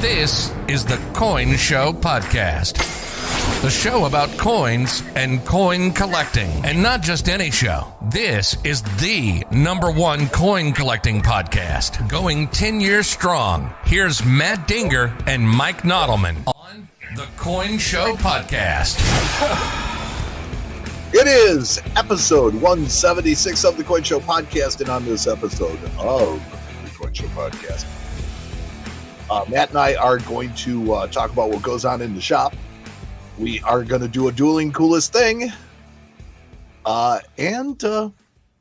This is the Coin Show Podcast. The show about coins and coin collecting. And not just any show. This is the #1 coin collecting podcast. Going 10 years strong. Here's Matt Dinger and Mike Nodelman on the Coin Show Podcast. It is episode 176 of the Coin Show Podcast, and on this episode of the Coin Show Podcast, Matt and I are going to talk about what goes on in the shop. We are going to do a dueling coolest thing, and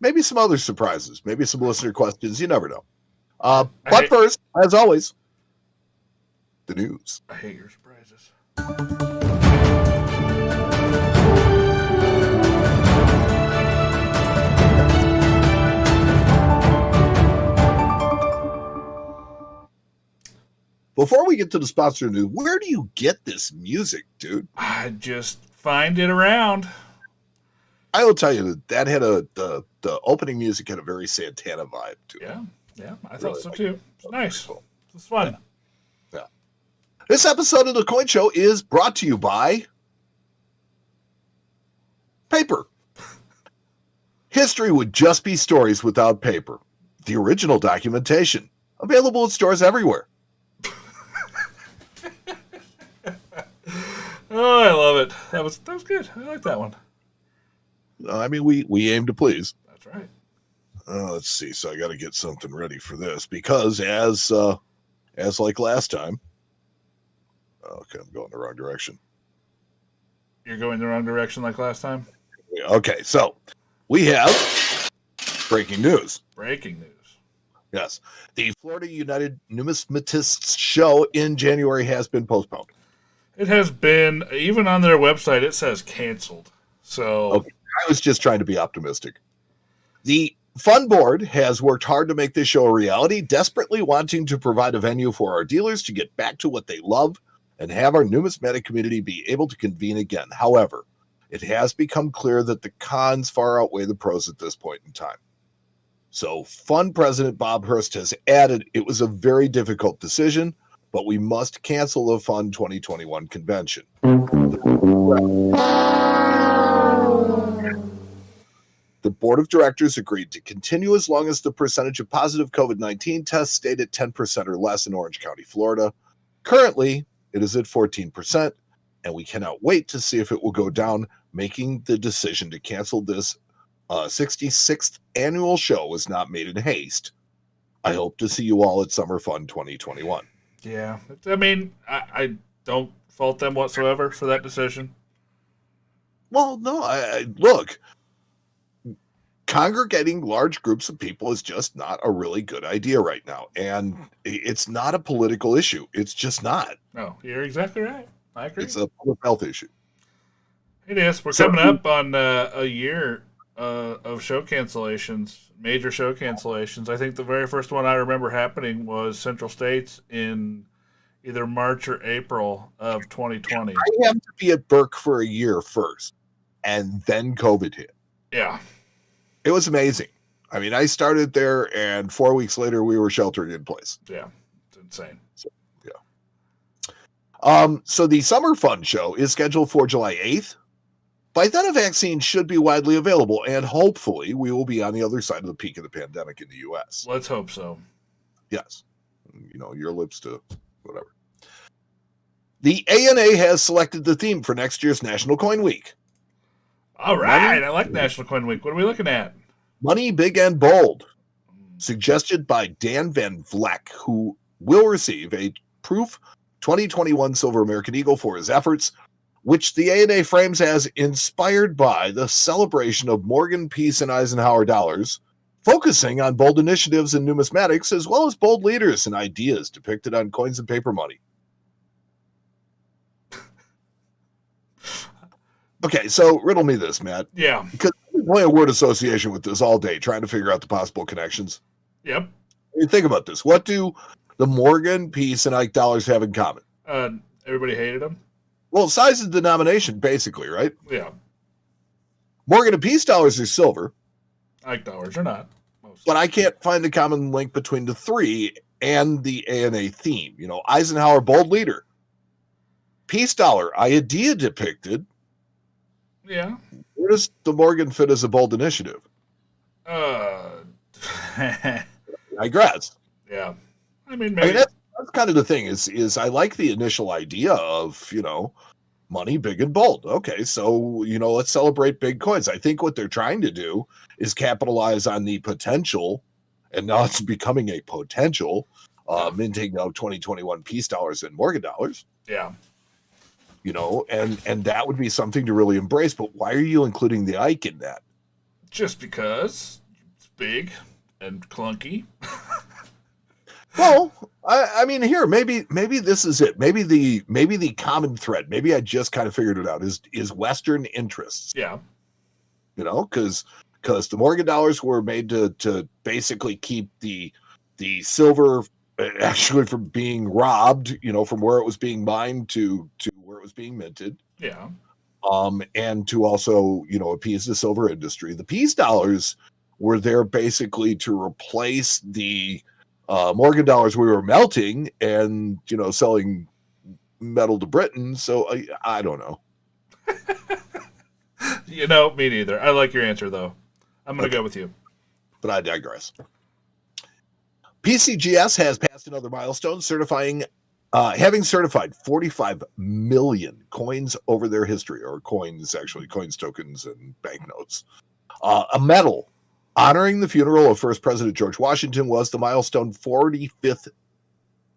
maybe some other surprises, maybe some listener questions. You never know. But first, as always, the news. I hate your surprises. Before we get to the sponsor news, where do you get this music, dude? I just find it around. I will tell you that had the opening music had a very Santana vibe to it. Yeah, I thought so too. It's nice. It's fun. Yeah. This episode of the Coin Show is brought to you by paper. History would just be stories without paper. The original documentation, available in stores everywhere. Oh, I love it. That was good. I like that one. I mean, we aim to please. That's right. Let's see. So I got to get something ready for this because as like last time. Okay, I'm going the wrong direction. You're going the wrong direction like last time? Okay, so we have breaking news. Breaking news. Yes. The Florida United Numismatists show in January has been postponed. It has been, even on their website, it says canceled. So okay. I was just trying to be optimistic. The Fund Board has worked hard to make this show a reality, desperately wanting to provide a venue for our dealers to get back to what they love and have our numismatic community be able to convene again. However, it has become clear that the cons far outweigh the pros at this point in time. So Fund President Bob Hurst has added, it was a very difficult decision, but we must cancel the Fund 2021 convention. The board of directors agreed to continue as long as the percentage of positive COVID-19 tests stayed at 10% or less in Orange County, Florida. Currently, it is at 14%, and we cannot wait to see if it will go down. Making the decision to cancel this 66th annual show was not made in haste. I hope to see you all at Summer Fun 2021. Yeah, I mean, I don't fault them whatsoever for that decision. Well, no, look, congregating large groups of people is just not a really good idea right now. And it's not a political issue. It's just not. No, you're exactly right. I agree. It's a public health issue. It is. We're coming up on a year of show cancellations, major show cancellations. I think the very first one I remember happening was Central States in either March or April of 2020. I have to be at Burke for a year first, and then COVID hit. Yeah. It was amazing. I mean, I started there, and 4 weeks later, we were sheltered in place. Yeah. It's insane. So, so the Summer Fun show is scheduled for July 8th. By then, a vaccine should be widely available, and hopefully we will be on the other side of the peak of the pandemic in the U.S. Let's hope so. Yes. You know, your lips to whatever. The ANA has selected the theme for next year's National Coin Week. All right. I like National Coin Week. What are we looking at? Money, Big and Bold, suggested by Dan Van Vleck, who will receive a Proof 2021 Silver American Eagle for his efforts, which the ANA frames as inspired by the celebration of Morgan, Peace, and Eisenhower dollars, focusing on bold initiatives in numismatics as well as bold leaders and ideas depicted on coins and paper money. Okay, so riddle me this, Matt. Yeah. Because I've been playing word association with this all day, trying to figure out the possible connections. Yep. I mean, think about this. What do the Morgan, Peace, and Ike dollars have in common? Everybody hated them. Well, size of denomination, basically, right? Yeah. Morgan and Peace dollars are silver. Ike dollars are not. But I can't find the common link between the three, and the ANA theme. You know, Eisenhower, bold leader. Peace dollar, idea depicted. Yeah. Where does the Morgan fit as a bold initiative? Yeah. I digress. I mean, maybe. That's kind of the thing is I like the initial idea of, you know, money big and bold. Okay, so, you know, let's celebrate big coins. I think what they're trying to do is capitalize on the potential, and now it's becoming a potential minting of 2021 peace dollars and Morgan dollars. Yeah. You know, and that would be something to really embrace. But why are you including the Ike in that? Just because it's big and clunky. Well, I mean, here maybe this is it. Maybe the common thread. Maybe I just kind of figured it out. Is Western interests. Yeah. You know, because the Morgan dollars were made to basically keep the silver actually from being robbed. You know, from where it was being mined to where it was being minted. Yeah. And to also, you know, appease the silver industry. The peace dollars were there basically to replace the Morgan dollars we were melting and, you know, selling metal to Britain. So I don't know. You know, me neither. I like your answer, though. I'm going to go with you. But I digress. PCGS has passed another milestone, having certified 45 million coins over their history, or coins, tokens, and banknotes. A medal honoring the funeral of first President George Washington was the milestone 45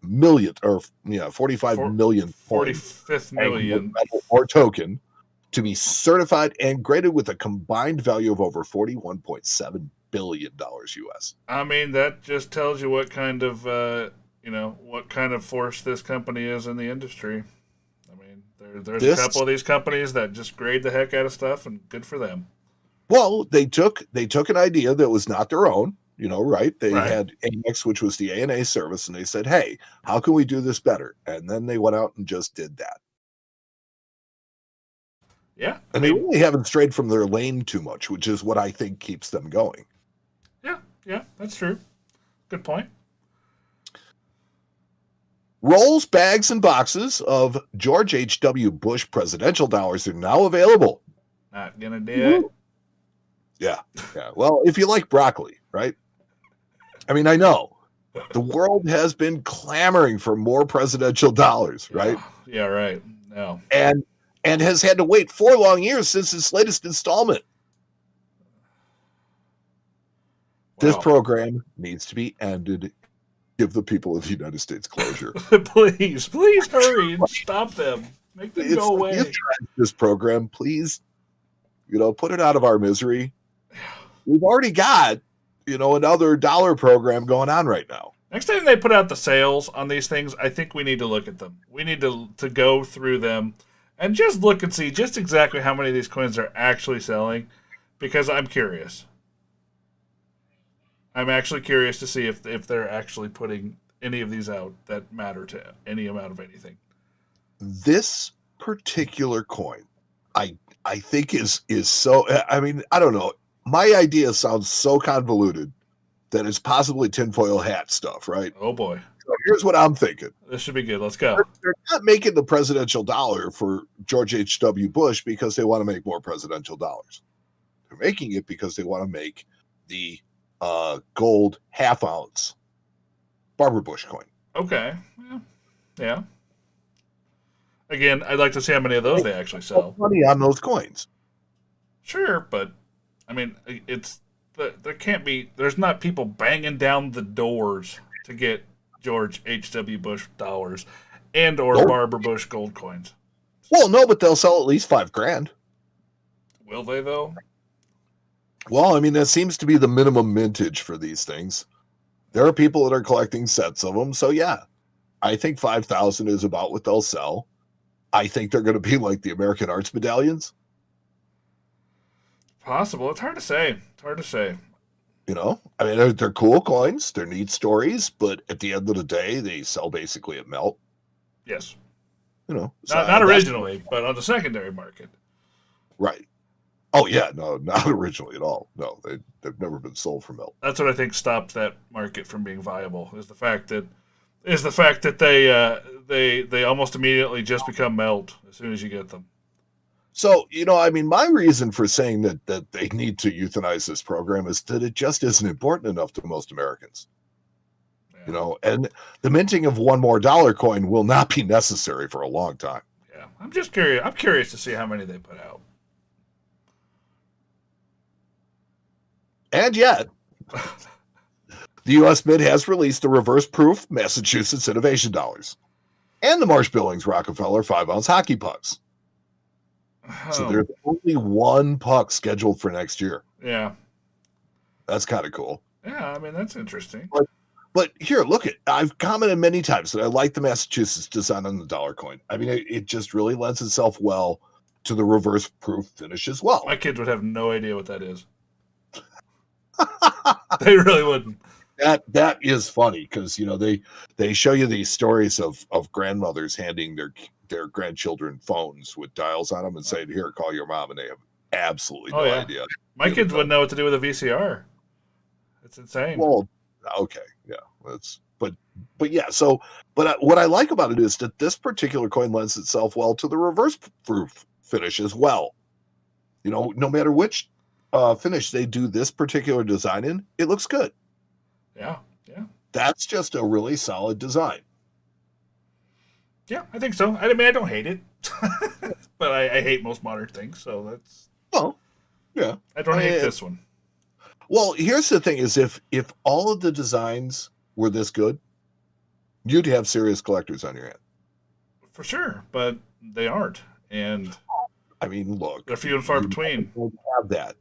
million coins, 45th million medal or token to be certified and graded with a combined value of over $41.7 billion US. I mean, that just tells you what kind of what kind of force this company is in the industry. I mean, there's a couple of these companies that just grade the heck out of stuff, and good for them. Well, they took an idea that was not their own, you know, right? They had AMEX, which was the ANA service, and they said, hey, how can we do this better? And then they went out and just did that. Yeah. And they really haven't strayed from their lane too much, which is what I think keeps them going. Yeah, that's true. Good point. Rolls, bags, and boxes of George H.W. Bush presidential dollars are now available. Not gonna do it. Yeah. Well, if you like broccoli, right? I mean, I know the world has been clamoring for more presidential dollars, right? Yeah, right. No. And has had to wait 4 long years since its latest installment. Wow. This program needs to be ended. Give the people of the United States closure. Please hurry and stop them. Make them go away. This program, please, you know, put it out of our misery. We've already got, you know, another dollar program going on right now. Next time they put out the sales on these things, I think we need to look at them. We need to go through them and just look and see just exactly how many of these coins are actually selling, because I'm curious. I'm actually curious to see if they're actually putting any of these out that matter to any amount of anything. This particular coin, I think is so, I mean, I don't know. My idea sounds so convoluted that it's possibly tinfoil hat stuff, right? Oh boy. So here's what I'm thinking. This should be good. Let's go. They're not making the presidential dollar for George H.W. Bush because they want to make more presidential dollars. They're making it because they want to make the gold half-ounce Barbara Bush coin. Okay. Yeah. Again, I'd like to see how many of those they actually sell. Money on those coins. Sure, but I mean, there's not people banging down the doors to get George H.W. Bush dollars and or Barbara Bush gold coins. Well, no, but they'll sell at least $5,000. Will they though? Well, I mean, that seems to be the minimum mintage for these things. There are people that are collecting sets of them. So yeah, I think 5,000 is about what they'll sell. I think they're going to be like the American Arts medallions. Possible. It's hard to say. You know, I mean, they're cool coins. They're neat stories, but at the end of the day, they sell basically at melt. Yes. You know, not originally, but on the secondary market. Right. Oh yeah, no, not originally at all. No, they've never been sold for melt. That's what I think stopped that market from being viable, is the fact that is the fact that they almost immediately just become melt as soon as you get them. So, I mean, my reason for saying that they need to euthanize this program is that it just isn't important enough to most Americans. Yeah. And the minting of one more dollar coin will not be necessary for a long time. Yeah, I'm just curious. I'm curious to see how many they put out. And yet, the U.S. Mint has released the reverse-proof Massachusetts Innovation Dollars and the Marsh Billings Rockefeller 5-ounce hockey pucks. So there's only one puck scheduled for next year. Yeah. That's kind of cool. Yeah, I mean, that's interesting. But here, look I've commented many times that I like the Massachusetts design on the dollar coin. I mean, it just really lends itself well to the reverse proof finish as well. My kids would have no idea what that is. They really wouldn't. That is funny because they show you these stories of grandmothers handing their grandchildren phones with dials on them and saying, "Here, call your mom," and they have absolutely no idea. My kids wouldn't know what to do with a VCR. It's insane. Well, okay, yeah, but yeah. So, what I like about it is that this particular coin lends itself well to the reverse proof finish as well. No matter which finish they do this particular design in, it looks good. Yeah. That's just a really solid design. Yeah, I think so. I mean, I don't hate it, but I hate most modern things. So that's yeah. I don't hate this one. Well, here's the thing: is if all of the designs were this good, you'd have serious collectors on your hand. For sure, but they aren't, and I mean, look, they're few and far between. Don't have that.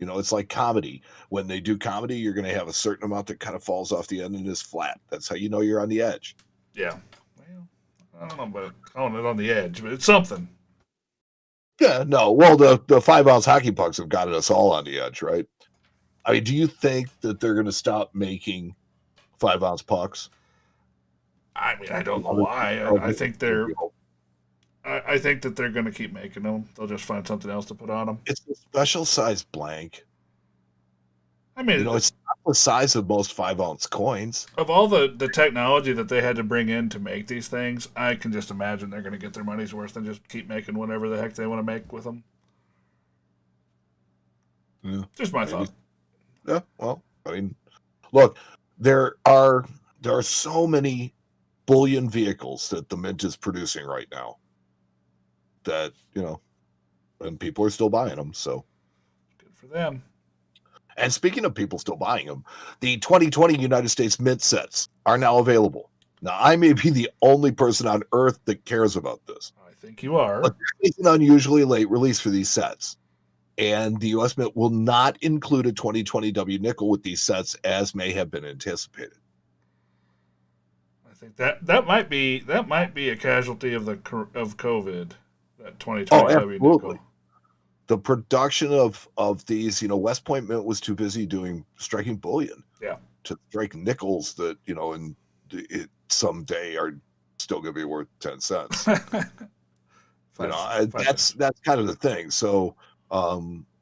It's like comedy. When they do comedy, you're going to have a certain amount that kind of falls off the end and is flat. That's how you know you're on the edge. Yeah. Well, I don't know about calling it on the edge, but it's something. Yeah, no. Well, the 5-ounce hockey pucks have gotten us all on the edge, right? I mean, do you think that they're going to stop making 5-ounce pucks? I mean, I don't know why. I think I think that they're going to keep making them. They'll just find something else to put on them. It's a special size blank. I mean, it's not the size of most 5-ounce coins. Of all the technology that they had to bring in to make these things, I can just imagine they're going to get their money's worth and just keep making whatever the heck they want to make with them. Yeah, just my thought. Yeah, well, I mean, look, there are so many bullion vehicles that the Mint is producing right now that, and people are still buying them, so. Good for them. And speaking of people still buying them, the 2020 United States Mint sets are now available. Now, I may be the only person on Earth that cares about this. I think you are. But it's an unusually late release for these sets. And the U.S. Mint will not include a 2020 W nickel with these sets, as may have been anticipated. I think that might be a casualty of COVID. That 2020 W nickel. The production of these, West Point Mint was too busy striking bullion. Yeah. To strike nickels that and someday are still going to be worth 10 cents. That's kind of the thing. So.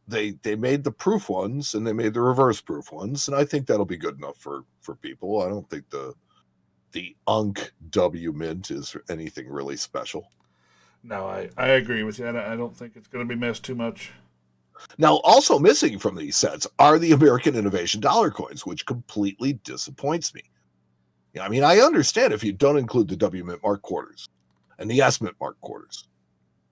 They made the proof ones and they made the reverse proof ones, and I think that'll be good enough for people. I don't think the Unk W Mint is anything really special. No, I agree with you. I don't think it's going to be missed too much. Now, also missing from these sets are the American Innovation dollar coins, which completely disappoints me. I mean, I understand if you don't include the W Mint mark quarters and the S Mint mark quarters.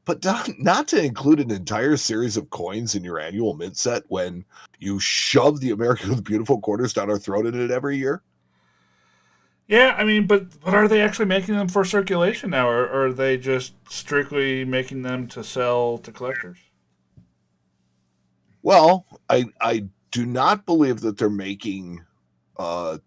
But not to include an entire series of coins in your annual mint set when you shove the America with Beautiful quarters down our throat in it every year. Yeah, I mean, but are they actually making them for circulation now, or are they just strictly making them to sell to collectors? Well, I do not believe that they're making the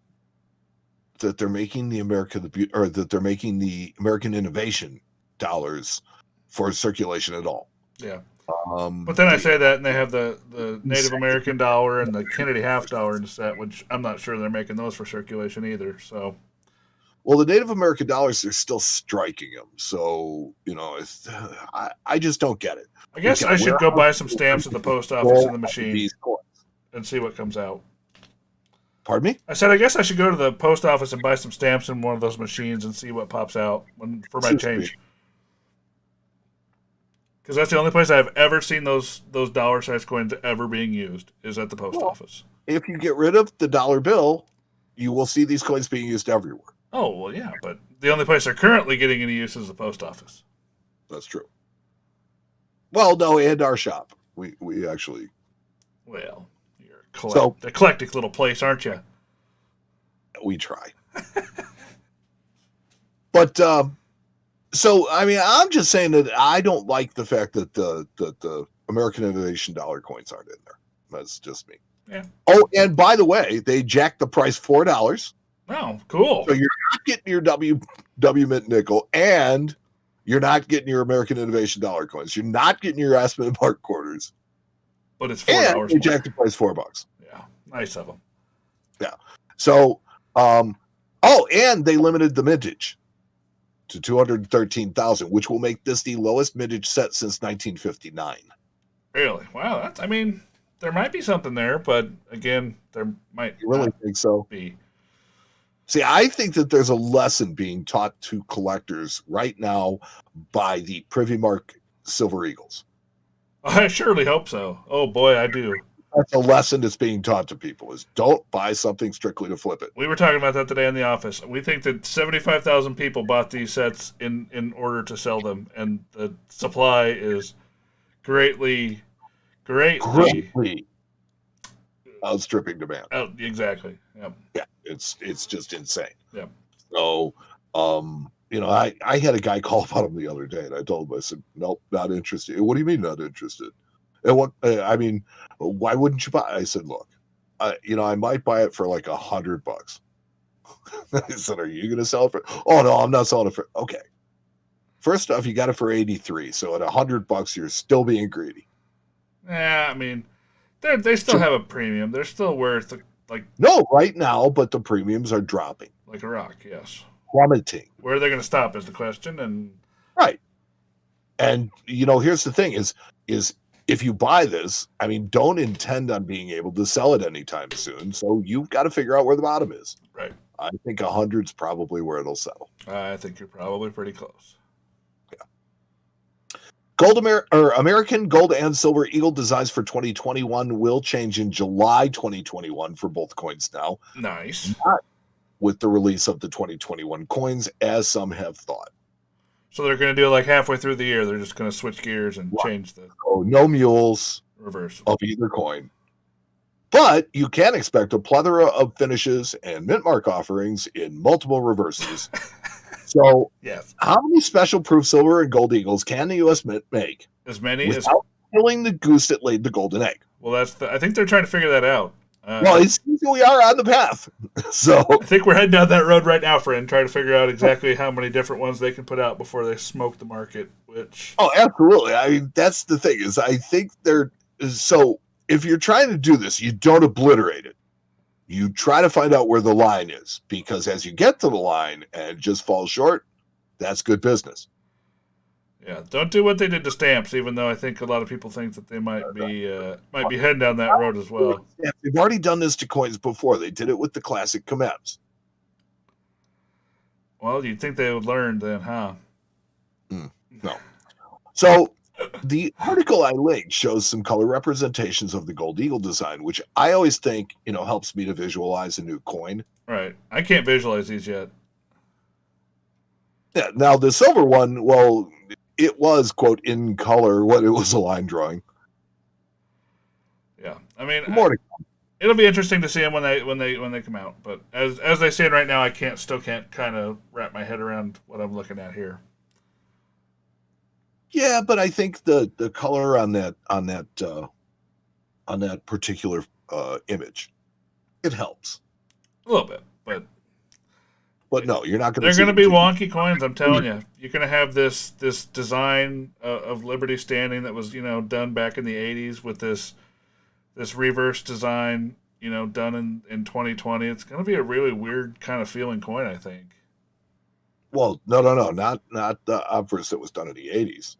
American Innovation dollars for circulation at all. Yeah. But then I say that, and they have the Native American dollar and the Kennedy half dollar in the set, which I'm not sure they're making those for circulation either. So, well, the Native American dollars, they're still striking them. So, I just don't get it. I guess I should go buy some stamps at the post office in the machine and see what comes out. Pardon me? I said I guess I should go to the post office and buy some stamps in one of those machines and see what pops out for my change. Because that's the only place I've ever seen those dollar size coins ever being used is at the post office. If you get rid of the dollar bill, you will see these coins being used everywhere. Oh, well, yeah, but the only place they're currently getting any use is the post office. That's true. Well, no, and our shop. We actually... Well, you're eclectic little place, aren't you? We try. But, so, I mean, I'm just saying that I don't like the fact that the American Innovation dollar coins aren't in there. That's just me. Yeah. Oh, and by the way, they jacked the price $4. Oh, cool. So you're not getting your W Mint nickel, and you're not getting your American Innovation dollar coins. You're not getting your Aspen and Mark quarters. But it's $4. And they jacked the price $4. Yeah, nice of them. Yeah. So, and they limited the mintage to 213,000, which will make this the lowest mintage set since 1959. Really? Wow. There might be something there, but again, there might. You really think so? Be. See, I think that there's a lesson being taught to collectors right now by the Privy Mark Silver Eagles. I surely hope so. Oh boy, I do. That's a lesson that's being taught to people: is don't buy something strictly to flip it. We were talking about that today in the office. We think that 75,000 people bought these sets in order to sell them, and the supply is greatly outstripping demand. Exactly. Yep. Yeah, it's just insane. Yeah. So, I had a guy call about him the other day, and I told him, I said, nope, not interested. What do you mean not interested? And why wouldn't you buy? I said, look, I might buy it for like $100. I said, are you going to sell it for? Oh no, I'm not selling it for. Okay. First off, you got it for 83. So at $100, you're still being greedy. Yeah, they still have a premium. They're still worth no right now, but the premiums are dropping like a rock. Yes, plummeting. Where are they going to stop is the question. And right, and here's the thing: is if you buy this, don't intend on being able to sell it anytime soon. So you've got to figure out where the bottom is. Right. I think 100's probably where it'll settle. I think you're probably pretty close. American Gold and Silver Eagle designs for 2021 will change in July 2021 for both coins now. Nice. Not with the release of the 2021 coins, as some have thought. So they're going to do it like halfway through the year. They're just going to switch gears and change the... Oh, no mules reverse of either coin. But you can expect a plethora of finishes and mint mark offerings in multiple reverses. So, yes. How many special proof silver and gold eagles can the U.S. Mint make? As many without killing the goose that laid the golden egg. Well, I think they're trying to figure that out. It seems we are on the path. So I think we're heading down that road right now, friend, trying to figure out exactly how many different ones they can put out before they smoke the market. Oh, absolutely. That's the thing is I think so if you're trying to do this, you don't obliterate it. You try to find out where the line is, because as you get to the line and it just falls short, that's good business. Yeah, don't do what they did to stamps, even though I think a lot of people think that they might be heading down that road as well. Yeah, they've already done this to coins before. They did it with the classic Comeps. Well, you'd think they would learn then, huh? No. So the article I linked shows some color representations of the Gold Eagle design, which I always think, helps me to visualize a new coin. Right. I can't visualize these yet. Yeah. Now the silver one, well, it was, quote, in color when it was a line drawing. Yeah. It'll be interesting to see them when they come out. But as they stand right now, I still can't kind of wrap my head around what I'm looking at here. Yeah, but I think the color on that particular image, it helps a little bit, but no, you're not going to. They're going to be wonky coins. I'm telling you, you're going to have this design of Liberty standing that was done back in the '80s with this reverse design done in 2020. It's going to be a really weird kind of feeling coin, I think. Well, no, not the obverse that was done in the '80s.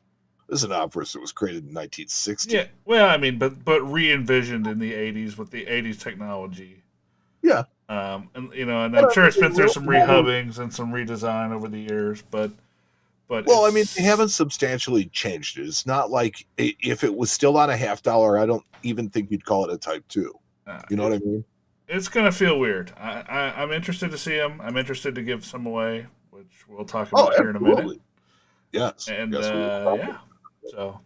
This is an obverse that was created in 1960. Yeah, well, but re-envisioned in the '80s with the '80s technology. Yeah. And I'm sure it's been through some rehubbings and some redesign over the years, but well, I mean, they haven't substantially changed it. It's not like if it was still on a $50, I don't even think you'd call it a Type 2. You know what I mean? It's gonna feel weird. I'm interested to see them. I'm interested to give some away, which we'll talk about here in a minute. Yes. And yes, yeah, so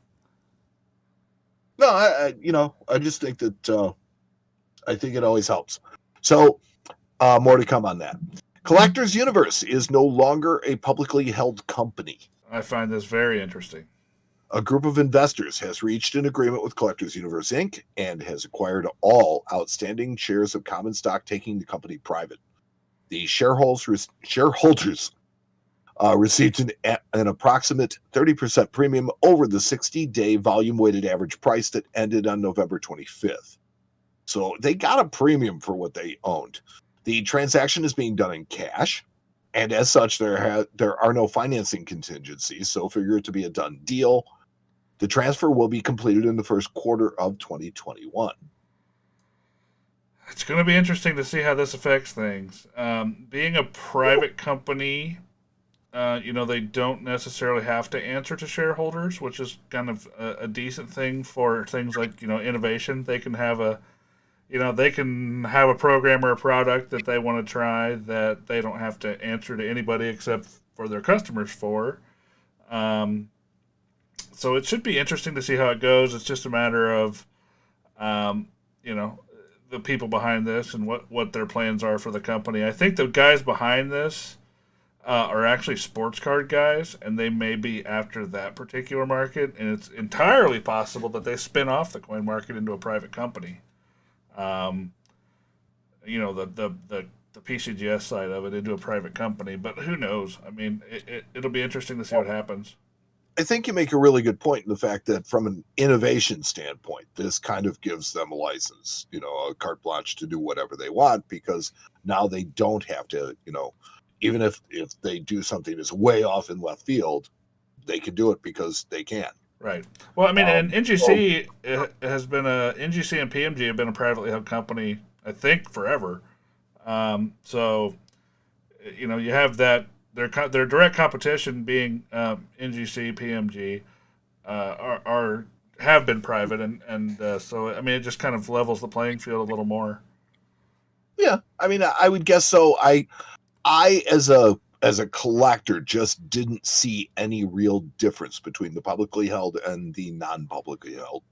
no, I just think that I think it always helps. So more to come on that. Collectors Universe is no longer a publicly held company. I find this very interesting. A group of investors has reached an agreement with Collectors Universe Inc. and has acquired all outstanding shares of common stock, taking the company private. The shareholders received an approximate 30% premium over the 60-day volume-weighted average price that ended on November 25th. So they got a premium for what they owned. The transaction is being done in cash, and as such, there are no financing contingencies, so figure it to be a done deal. The transfer will be completed in the first quarter of 2021. It's going to be interesting to see how this affects things. Being a private company, they don't necessarily have to answer to shareholders, which is kind of a decent thing for things like, innovation. They can have a program or a product that they want to try that they don't have to answer to anybody except for their customers for. So it should be interesting to see how it goes. It's just a matter of, the people behind this and what their plans are for the company. I think the guys behind this are actually sports card guys, and they may be after that particular market. And it's entirely possible that they spin off the coin market into a private company. The PCGS side of it into a private company, but who knows? I mean, it'll be interesting to see what happens. I think you make a really good point in the fact that from an innovation standpoint, this kind of gives them a license, a carte blanche to do whatever they want, because now they don't have to, even if they do something that's way off in left field, they can do it because they can. Right. Well, I mean, and NGC has been NGC and PMG have been a privately held company, I think, forever. So, you have that. Their direct competition being NGC, PMG, have been private, and so I mean it just kind of levels the playing field a little more. Yeah, I mean I would guess so. I as a collector just didn't see any real difference between the publicly held and the non-publicly held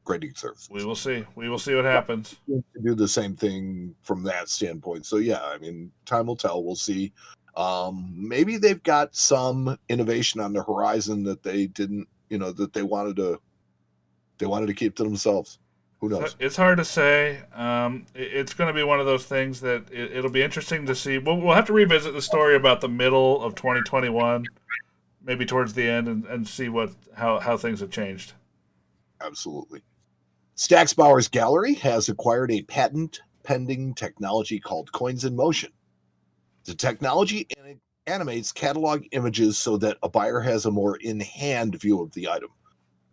grading services. We will see. We will see what happens. Do the same thing from that standpoint. So yeah, I mean time will tell. We'll see. Maybe they've got some innovation on the horizon that they didn't, that they wanted to keep to themselves. Who knows? It's hard to say. It's going to be one of those things that it'll be interesting to see. We'll have to revisit the story about the middle of 2021, maybe towards the end, and see how things have changed. Absolutely. Stax Bauer's Gallery has acquired a patent-pending technology called Coins in Motion. The technology animates catalog images so that a buyer has a more in-hand view of the item.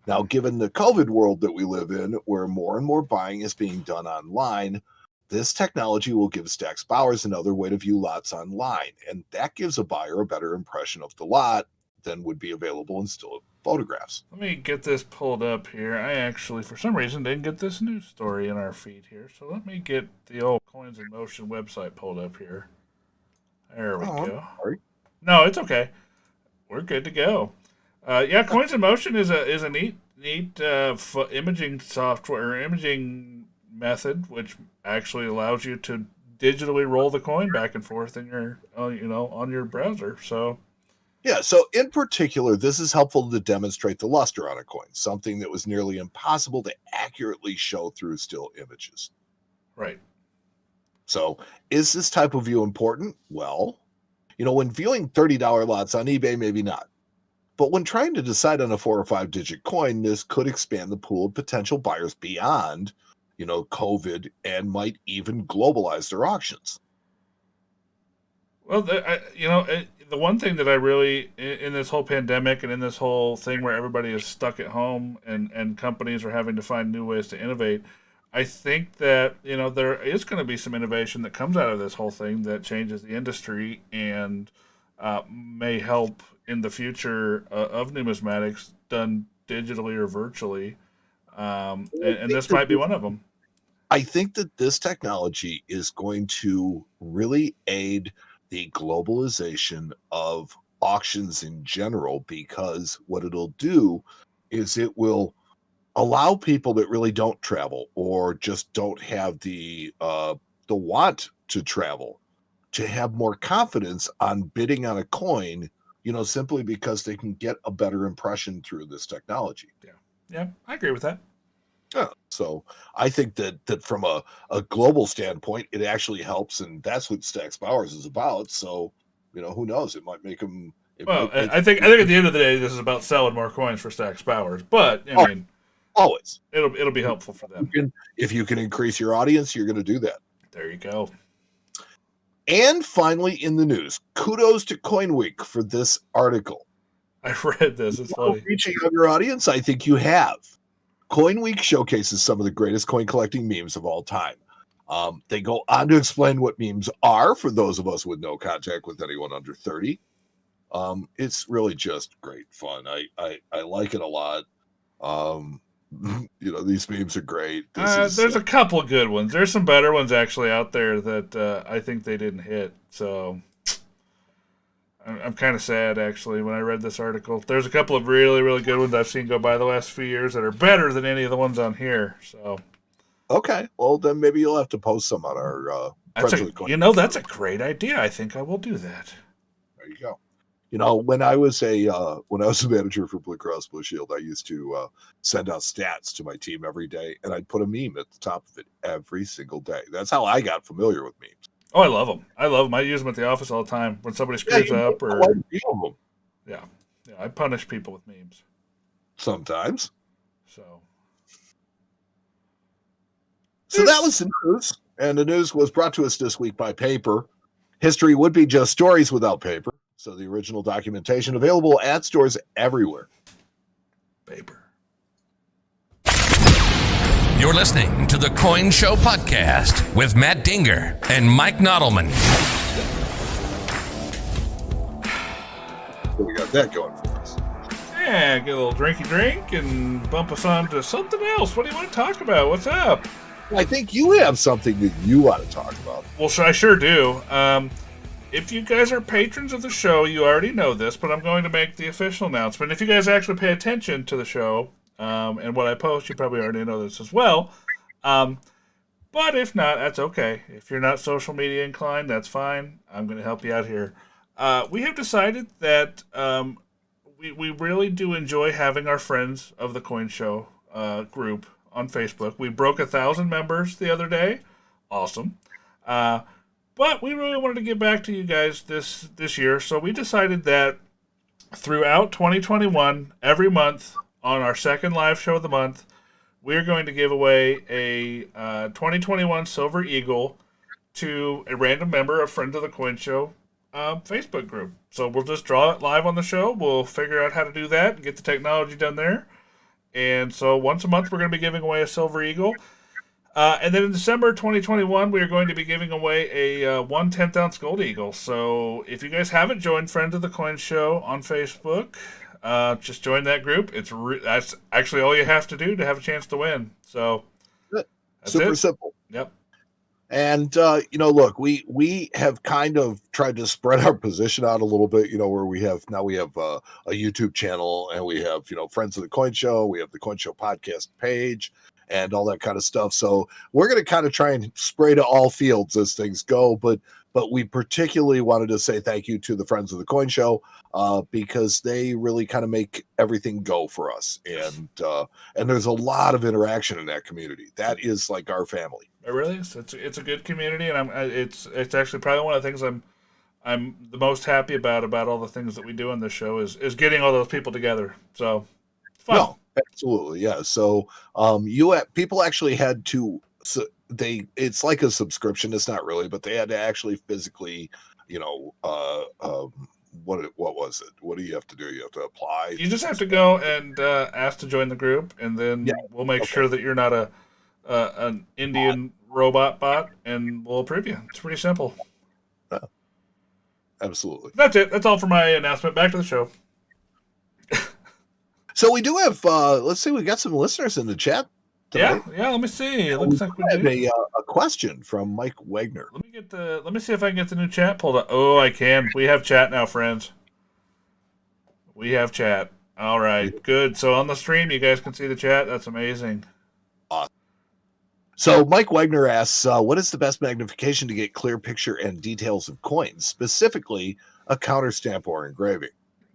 Now, given the COVID world that we live in, where more and more buying is being done online, this technology will give Stax Bowers another way to view lots online, and that gives a buyer a better impression of the lot than would be available in still photographs. Let me get this pulled up here. I actually, for some reason, didn't get this news story in our feed here, so let me get the old Coins in Motion website pulled up here. There we go. No, it's okay. We're good to go. Coins in Motion is a neat imaging software or imaging method, which actually allows you to digitally roll the coin back and forth in your on your browser. So yeah, so in particular, this is helpful to demonstrate the luster on a coin, something that was nearly impossible to accurately show through still images. Right. So is this type of view important? Well, when viewing $30 lots on eBay, maybe not. But when trying to decide on a 4 or 5 digit coin, this could expand the pool of potential buyers beyond, COVID, and might even globalize their auctions. Well, the one thing that I really, in this whole pandemic and in this whole thing where everybody is stuck at home and companies are having to find new ways to innovate, I think that, there is going to be some innovation that comes out of this whole thing that changes the industry and may help in the future of numismatics done digitally or virtually. And this might be one of them. I think that this technology is going to really aid the globalization of auctions in general, because what it'll do is it will allow people that really don't travel or just don't have the want to travel to have more confidence on bidding on a coin, simply because they can get a better impression through this technology. Yeah, I agree with that. Yeah, so I think that from a global standpoint, it actually helps, and that's what Stacks Bowers is about. So, who knows? It might make them. I think at the end of the day, this is about selling more coins for Stacks Bowers. But I mean, always it'll be helpful for them. If you can increase your audience, you're going to do that. There you go. And finally, in the news, kudos to Coin Week for this article. I read this. It's funny. Reaching out your audience, I think you have. Coin Week showcases some of the greatest coin collecting memes of all time. They go on to explain what memes are for those of us with no contact with anyone under 30. It's really just great fun. I like it a lot. These memes are great. There's a couple good ones. There's some better ones actually out there that I think they didn't hit. So I'm kind of sad, actually, when I read this article. There's a couple of really, really good ones I've seen go by the last few years that are better than any of the ones on here. So, okay, well then maybe you'll have to post some on our. That's a great idea. I think I will do that. There you go. When I was a manager for Blue Cross Blue Shield, I used to send out stats to my team every day, and I'd put a meme at the top of it every single day. That's how I got familiar with memes. Oh, I love them. I use them at the office all the time when somebody screws up or. Yeah, I punish people with memes. Sometimes. So that was the news, and the news was brought to us this week by paper. History would be just stories without paper. So the original documentation available at stores everywhere. Paper. You're listening to the Coin Show Podcast with Matt Dinger and Mike Nodelman. So we got that going for us. Yeah, get a little drinky drink and bump us on to something else. What do you want to talk about? What's up? I think you have something that you want to talk about. Well, I sure do. If you guys are patrons of the show, you already know this, but I'm going to make the official announcement. If you guys actually pay attention to the show and what I post, you probably already know this as well. But if not, that's okay. If you're not social media inclined, that's fine. I'm going to help you out here. We have decided that we really do enjoy having our Friends of the Coin Show group on Facebook. We broke 1,000 members the other day. Awesome. But we really wanted to get back to you guys this year, so we decided that throughout 2021, every month on our second live show of the month, we're going to give away a 2021 Silver Eagle to a random member of Friends of the Coin Show Facebook group. So we'll just draw it live on the show. We'll figure out how to do that and get the technology done there. And so once a month, we're going to be giving away a Silver Eagle. And then in December 2021, we are going to be giving away a 1/10 ounce Gold Eagle. So if you guys haven't joined Friends of the Coin Show on Facebook, just join that group. That's actually all you have to do to have a chance to win. So that's super simple. Yep. And look, we have kind of tried to spread our position out a little bit. Where we have a YouTube channel, and we have Friends of the Coin Show. We have the Coin Show podcast page, and all that kind of stuff. So we're going to kind of try and spray to all fields as things go. But we particularly wanted to say thank you to the Friends of the Coin Show because they really kind of make everything go for us. And there's a lot of interaction in that community. That is like our family. It really is. It's a good community, and it's actually probably one of the things I'm the most happy about all the things that we do on this show is getting all those people together. So it's fun. No, absolutely, yeah. So people actually had to it's like a subscription. It's not really, but they had to actually physically, what was it? What do you have to do? You have to apply. You just have to go and ask to join the group, and then we'll make sure that you're not a an Indian robot bot, and we'll approve you. It's pretty simple. Absolutely. That's it. That's all for my announcement. Back to the show. So we do have, let's see, we got some listeners in the chat tonight. Yeah. Let me see. It looks like we have do. a question from Mike Wagner. Let me see if I can get the new chat pulled up. Oh, I can. We have chat now, friends. We have chat. All right, good. So on the stream, you guys can see the chat. That's amazing. So Mike Wagner asks, what is the best magnification to get clear picture and details of coins, specifically a counter stamp or engraving?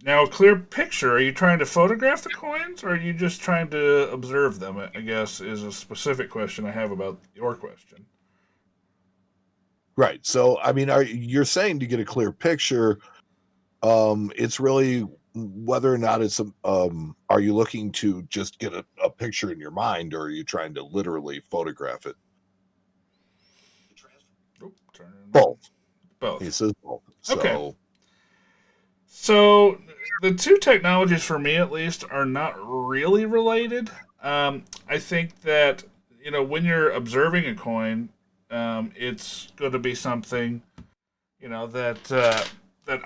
Now, a clear picture, are you trying to photograph the coins, or are you just trying to observe them, I guess, is a specific question I have about your question. Right. So, I mean, you're saying to get a clear picture, it's really whether or not it's, are you looking to just get a picture in your mind, or are you trying to literally photograph it? Both. He says both. Okay. So the two technologies, for me at least, are not really related. I think that, when you're observing a coin, it's going to be something, that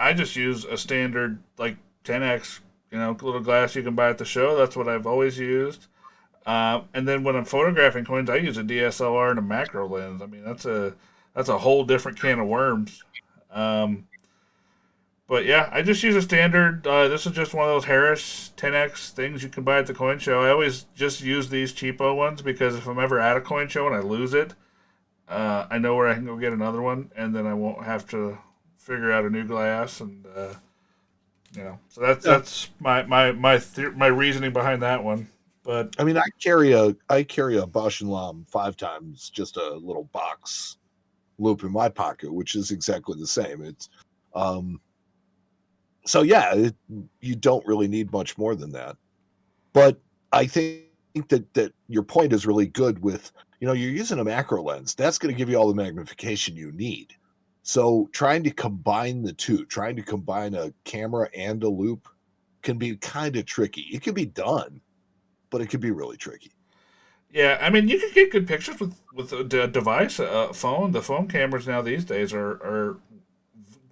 I just use a standard, like 10x, little glass you can buy at the show. That's what I've always used. And then when I'm photographing coins, I use a DSLR and a macro lens. I mean, that's a whole different can of worms. But yeah, I just use a standard. This is just one of those Harris 10x things you can buy at the coin show. I always just use these cheapo ones because if I'm ever at a coin show and I lose it, I know where I can go get another one, and then I won't have to figure out a new glass. And so that's my reasoning behind that one. But I mean, I carry a Bosch and Lomb 5 times, just a little box loop in my pocket, which is exactly the same. It's so yeah, you don't really need much more than that. But I think that your point is really good with, you're using a macro lens. That's going to give you all the magnification you need. So trying to combine the two, trying to combine a camera and a loop can be kind of tricky. It can be done, but it can be really tricky. Yeah, I mean, you can get good pictures with a device, a phone. The phone cameras now these days are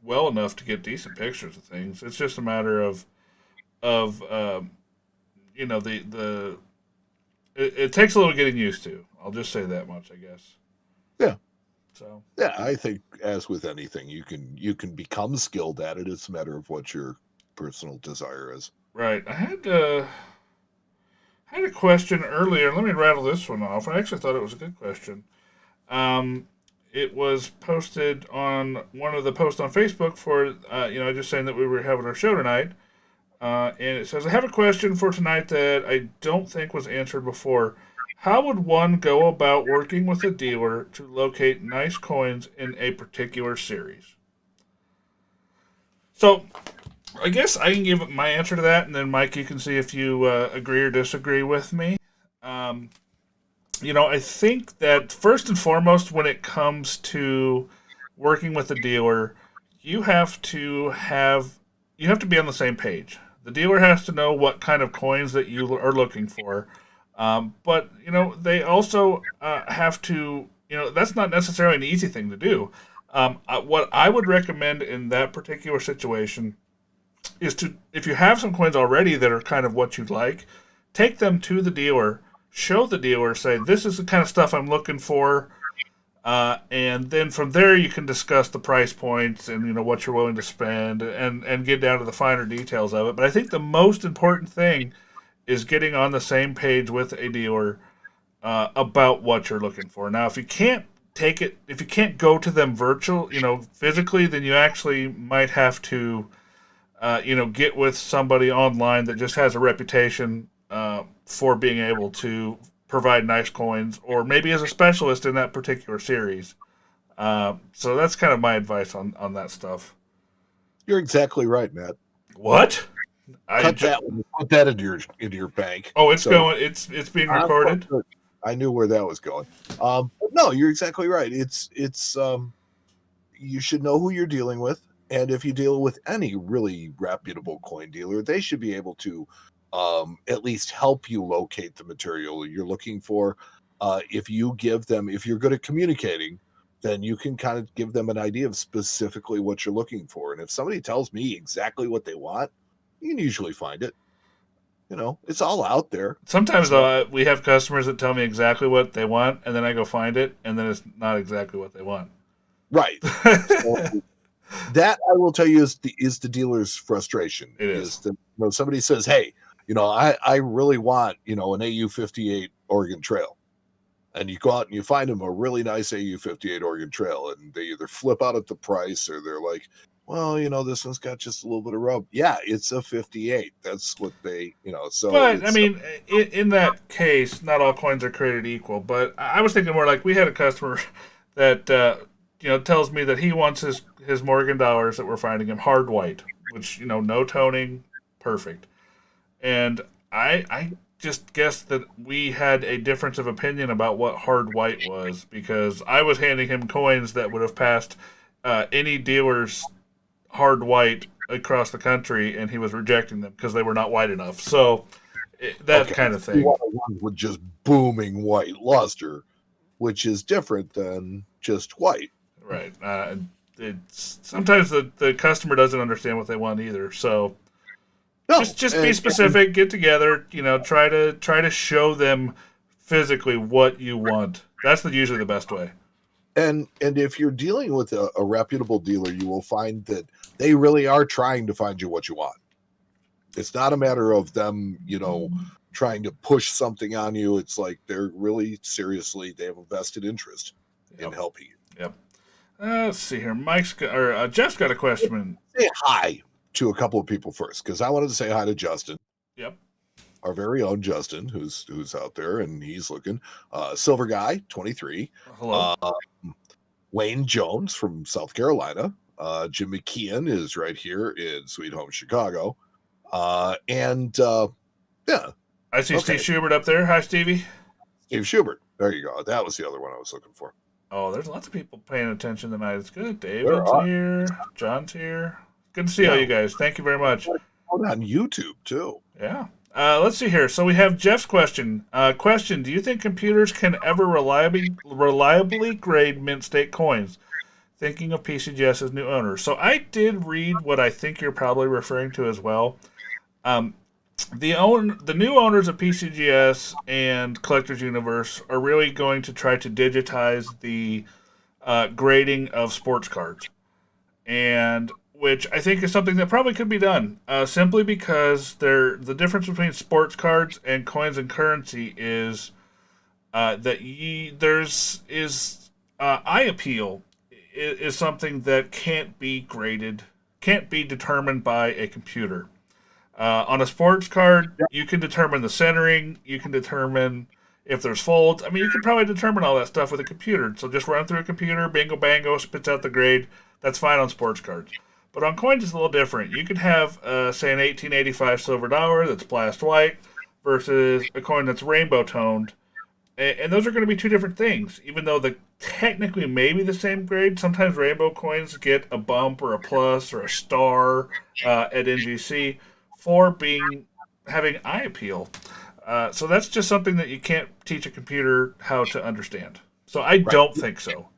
well enough to get decent pictures of things. It's just a matter of it takes a little getting used to. I'll just say that much, I guess. Yeah. So yeah, I think as with anything, you can become skilled at it. It's a matter of what your personal desire is. Right. I had a question earlier. Let me rattle this one off. I actually thought it was a good question. It was posted on one of the posts on Facebook for, just saying that we were having our show tonight. And it says, I have a question for tonight that I don't think was answered before. How would one go about working with a dealer to locate nice coins in a particular series? So, I guess I can give my answer to that, and then Mike, you can see if you agree or disagree with me. I think that first and foremost, when it comes to working with a dealer, you have to be on the same page. The dealer has to know what kind of coins that you are looking for. But they also have to, that's not necessarily an easy thing to do. What I would recommend in that particular situation is to, if you have some coins already that are kind of what you'd like, take them to the dealer, show the dealer, say, this is the kind of stuff I'm looking for, and then from there you can discuss the price points and what you're willing to spend and get down to the finer details of it. But I think the most important thing is getting on the same page with a dealer about what you're looking for. Now, if you can't go to them physically, then you actually might have to get with somebody online that just has a reputation for being able to provide nice coins, or maybe as a specialist in that particular series. So that's kind of my advice on that stuff. You're exactly right, Matt. What? Put that into your bank. Oh, it's going. It's being recorded. I knew where that was going. No, you're exactly right. It's you should know who you're dealing with, and if you deal with any really reputable coin dealer, they should be able to at least help you locate the material you're looking for. if you're good at communicating, then you can kind of give them an idea of specifically what you're looking for. And if somebody tells me exactly what they want, you can usually find it. It's all out there. Sometimes, though, we have customers that tell me exactly what they want, and then I go find it, and then it's not exactly what they want. Right. So that, I will tell you, is the dealer's frustration. It is. That somebody says, hey, I really want, an AU58 Oregon Trail. And you go out and you find them a really nice AU58 Oregon Trail, and they either flip out at the price, or they're like, well, this one's got just a little bit of rub. Yeah, it's a 58. That's what they, so. But, I mean, in that case, not all coins are created equal. But I was thinking more like we had a customer that, tells me that he wants his Morgan dollars that we're finding him hard white, which, no toning, perfect. And I just guessed that we had a difference of opinion about what hard white was, because I was handing him coins that would have passed any dealer's hard white across the country, and he was rejecting them because they were not white enough. So that kind of thing. With just booming white luster, which is different than just white. Right. Sometimes the customer doesn't understand what they want either. So just be specific. Get together. Try to show them physically what you want. That's usually the best way. And if you're dealing with a reputable dealer, you will find that they really are trying to find you what you want. It's not a matter of them, trying to push something on you. It's like they're really seriously, they have a vested interest in helping you. Yep. Let's see here. Jeff's got a question. Say hi to a couple of people first, because I wanted to say hi to Justin. Yep. Our very own Justin, who's out there, and he's looking. Silver Guy, 23. Hello. Wayne Jones from South Carolina. Jim McKeon is right here in Sweet Home Chicago. Yeah. I see Steve Schubert up there. Hi, Stevie. Steve Schubert. There you go. That was the other one I was looking for. Oh, there's lots of people paying attention tonight. It's good. David's here. John's here. Good to see all you guys. Thank you very much. On YouTube, too. Yeah. Let's see here. So we have Jeff's question. Do you think computers can ever reliably grade mint state coins? Thinking of PCGS as new owners. So I did read what I think you're probably referring to as well. The new owners of PCGS and Collectors Universe are really going to try to digitize the grading of sports cards, and which I think is something that probably could be done, simply because the difference between sports cards and coins and currency is that eye appeal is something that can't be graded, can't be determined by a computer. On a sports card, you can determine the centering, you can determine if there's folds. I mean, you can probably determine all that stuff with a computer. So just run through a computer, bingo bango, spits out the grade. That's fine on sports cards. But on coins, it's a little different. You could have, say, an 1885 silver dollar that's blast white versus a coin that's rainbow toned. And those are going to be two different things. Even though they technically may be the same grade, sometimes rainbow coins get a bump or a plus or a star at NGC for having eye appeal. So that's just something that you can't teach a computer how to understand. So I don't think so.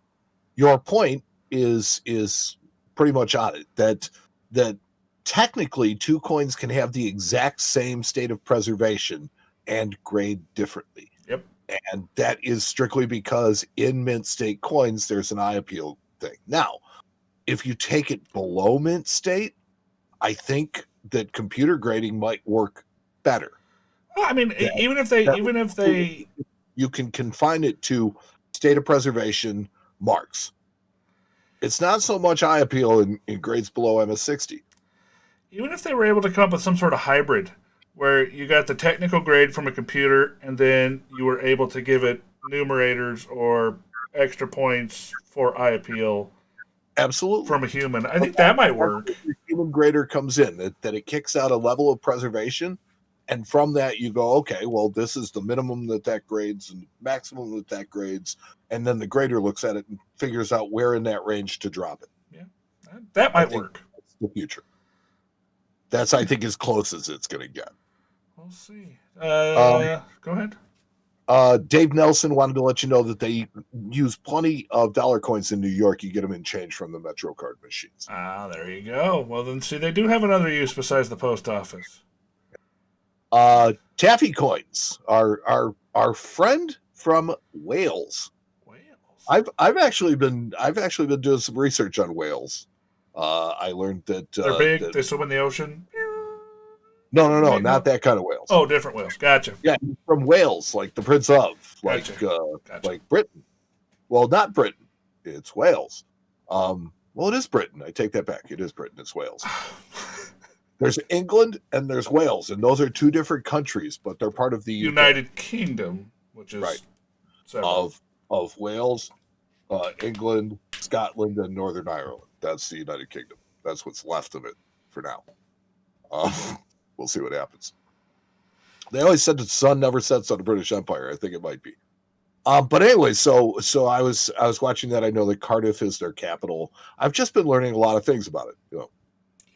Your point is pretty much on it, that technically two coins can have the exact same state of preservation and grade differently. Yep. And that is strictly because in mint state coins, there's an eye appeal thing. Now, if you take it below mint state, I think that computer grading might work better. Well, I mean, even if they you can confine it to state of preservation marks. It's not so much eye appeal in grades below MS60. Even if they were able to come up with some sort of hybrid where you got the technical grade from a computer and then you were able to give it numerators or extra points for eye appeal. Absolutely. From a human. I think that might work. The human grader comes in, that it kicks out a level of preservation, and from that you go, okay, well, this is the minimum that grades and maximum that grades, and then the grader looks at it and figures out where in that range to drop it. Yeah, that might work. That's the future. That's, I think, as close as it's going to get. We'll see. Go ahead. Dave Nelson wanted to let you know that they use plenty of dollar coins in New York. You get them in change from the Metro card machines. Ah, there you go. Well, then, see, they do have another use besides the post office. Taffy coins are our friend from Wales. I've actually been doing some research on whales. I learned that they're big. They swim in the ocean. No, not that kind of whales. Oh, different whales. Gotcha. Yeah, from Wales, like the Prince of, like Gotcha. like Britain. Well, not Britain. It's Wales. Well, it is Britain. I take that back. It is Britain. It's Wales. There's England and there's Wales, and those are two different countries, but they're part of the United Kingdom, which is right several. of Wales, England, Scotland, and Northern Ireland. That's the United Kingdom. That's what's left of it for now. We'll see what happens. They always said the sun never sets on the British Empire. I think it might be. But anyway, so I was watching that. I know that Cardiff is their capital. I've just been learning a lot of things about it. You know,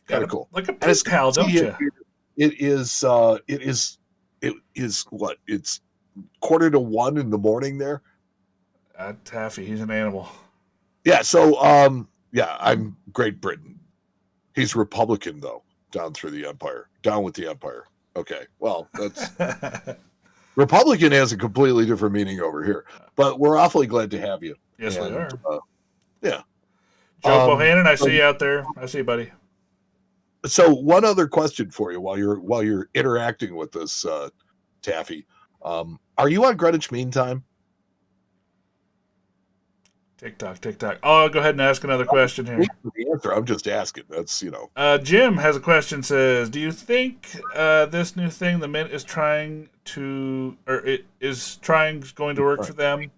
kind of cool. Like a pen pal, don't you? It is what? It's 1:45 in the morning there. Taffy, he's an animal. Yeah. So I'm Great Britain. He's Republican though, down with the Empire. Okay. Well, that's Republican has a completely different meaning over here, but we're awfully glad to have you. Yes, we are. Yeah. Joe Bohannon, I see you out there. I see you, buddy. So one other question for you while you're interacting with this, Taffy. Are you on Greenwich Mean Time? TikTok. Oh, go ahead and ask another question here. The answer, I'm just asking. That's, Jim has a question. Says, do you think this new thing the Mint is going to work for them?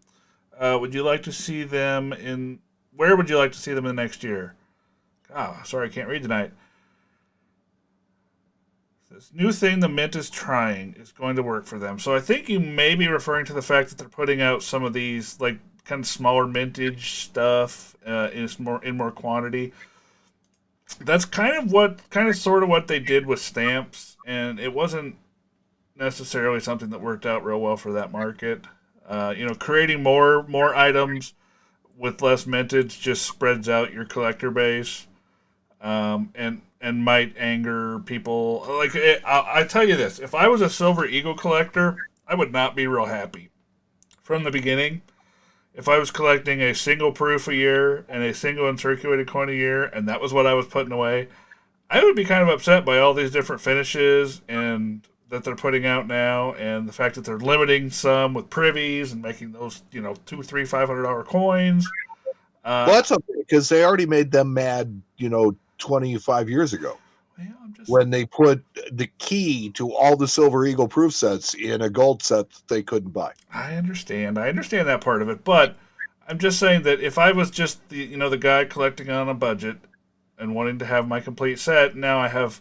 Would you like to see them in? Where would you like to see them in the next year? Oh, sorry, I can't read tonight. This new thing the Mint is trying is going to work for them. So I think you may be referring to the fact that they're putting out some of these like kind of smaller mintage stuff in more quantity. That's sort of what they did with stamps, and it wasn't necessarily something that worked out real well for that market. Creating more items with less mintage just spreads out your collector base, and might anger people. Like I tell you this: if I was a Silver Eagle collector, I would not be real happy from the beginning. If I was collecting a single proof a year and a single uncirculated coin a year, and that was what I was putting away, I would be kind of upset by all these different finishes and that they're putting out now, and the fact that they're limiting some with privies and making those, $200, $300, $500 coins. Well, that's okay because they already made them mad, 25 years ago. When they put the key to all the Silver Eagle proof sets in a gold set that they couldn't buy. I understand that part of it, but I'm just saying that if I was just the guy collecting on a budget and wanting to have my complete set, now I have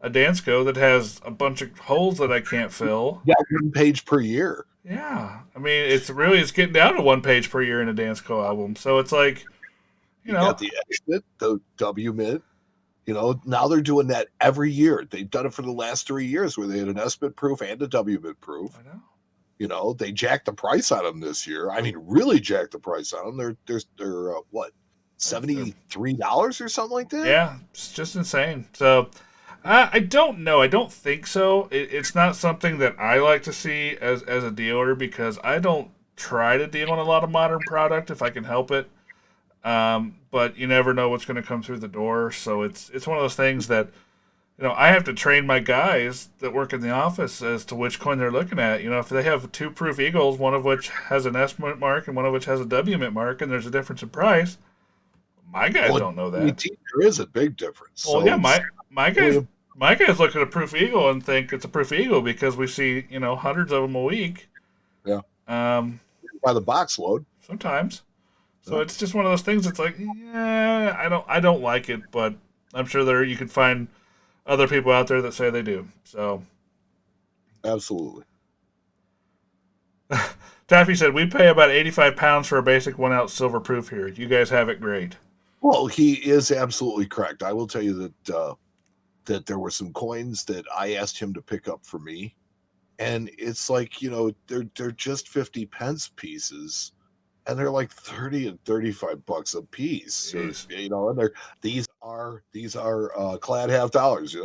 a Dansko that has a bunch of holes that I can't fill. Yeah, 1 page per year. Yeah, I mean it's getting down to 1 page per year in a Dansko album, so it's like, you got the X-Mint, the W-Mint. Now they're doing that every year. They've done it for the last 3 years where they had an S-Mint proof and a W-Mint proof. I know. They jacked the price on them this year. I mean, really jacked the price on them. They're what, $73 or something like that? Yeah, it's just insane. So I don't know. I don't think so. It's not something that I like to see as a dealer because I don't try to deal in a lot of modern product if I can help it. But you never know what's going to come through the door. So it's one of those things that, I have to train my guys that work in the office as to which coin they're looking at. If they have 2 proof Eagles, one of which has an S-Mint mark and one of which has a W-Mint mark, and there's a difference in price, my guys don't know that. There is a big difference. Well, yeah, my guys look at a proof Eagle and think it's a proof Eagle because we see, hundreds of them a week. Yeah. By the box load. Sometimes. So it's just one of those things. It's like, I don't like it, but I'm sure you can find other people out there that say they do. So, absolutely. Taffy said we pay about £85 for a basic 1 ounce silver proof here. You guys have it great. Well, he is absolutely correct. I will tell you that there were some coins that I asked him to pick up for me, And it's like, they're just 50 pence pieces, and they're like 30 and $35 a piece. Or, and these are clad half dollars.